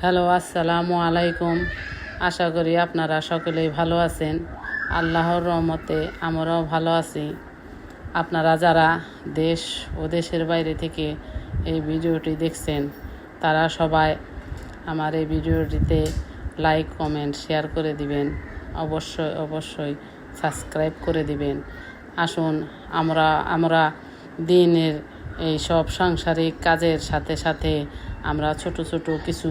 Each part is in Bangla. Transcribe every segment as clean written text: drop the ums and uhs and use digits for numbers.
হ্যালো, আসসালামু আলাইকুম। আশা করি আপনারা সকলেই ভালো আছেন। আল্লাহর রহমতে আমরাও ভালো আছি। আপনারা যারা দেশ ও দেশের বাইরে থেকে এই ভিডিওটি দেখছেন, তারা সবাই আমার এই ভিডিওটিতে লাইক, কমেন্ট, শেয়ার করে দিবেন। অবশ্যই সাবস্ক্রাইব করে দিবেন। আসুন আমরা দিনের এই সব সাংসারিক কাজের সাথে সাথে আমরা ছোট ছোট কিছু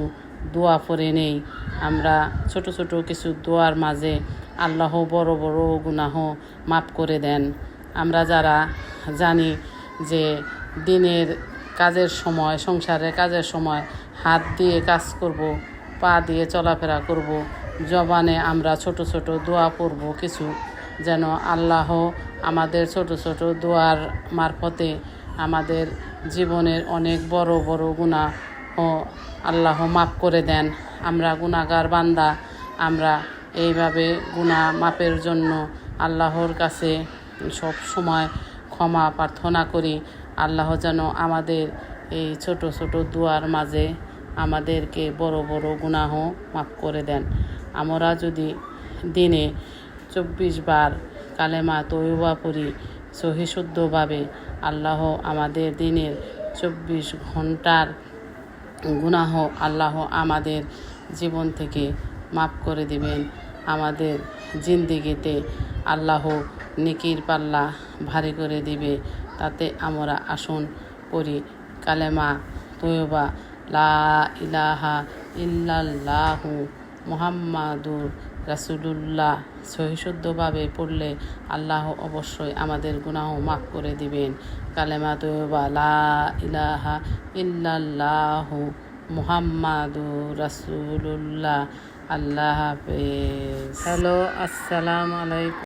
দোয়া পড়ে নেই। আমরা ছোট ছোট কিছু দোয়ার মাঝে আল্লাহ বড় বড় গুনাহ মাফ করে দেন। আমরা যারা জানি যে দিনের কাজের সময়, সংসারের কাজের সময় হাত দিয়ে কাজ করব, পা দিয়ে চলাফেরা করব, জবানে আমরা ছোট ছোট দোয়া পড়ব কিছু, যেন আল্লাহ আমাদের ছোট ছোট দোয়ার মারফতে আমাদের জীবনের অনেক বড় বড় গুনাহ আল্লাহ মাফ করে দেন। আমরা গুনাহগার বান্দা, আমরা এইভাবে গুনাহ মাফের জন্য আল্লাহর কাছে সব সময় ক্ষমা প্রার্থনা করি। আল্লাহ যেন আমাদের এই ছোট ছোট দোয়ার মাঝে আমাদেরকে বড় বড় গুনাহ মাফ করে দেন। আমরা যদি দিনে 24 বার কালেমা তওবা পড়ি সহি শুদ্ধভাবে, আল্লাহ আমাদের দিনের 24 ঘন্টার গুনাহ আল্লাহ আমাদের জীবন থেকে মাফ করে দিবেন। আমাদের জিন্দেগিতে আল্লাহ নেকির পাল্লা ভারী করে দিবে। তাতে আমরা আসুন পড়ি কালেমা তওবা, লা ইলাহা ইল্লাল্লাহু মুহাম্মাদুর রাসূলুল্লাহ। সহিশুদ্ধভাবে পড়লে আল্লাহ অবশ্যই আমাদের গুনাহ মাফ করে দিবেন। কালেমা তওবা, লা ইলাহা ইল্লাল্লাহু মুহাম্মাদুর রাসূলুল্লাহ। আল্লাহ হাফেজ। হ্যালো, আসসালামু আলাইকুম।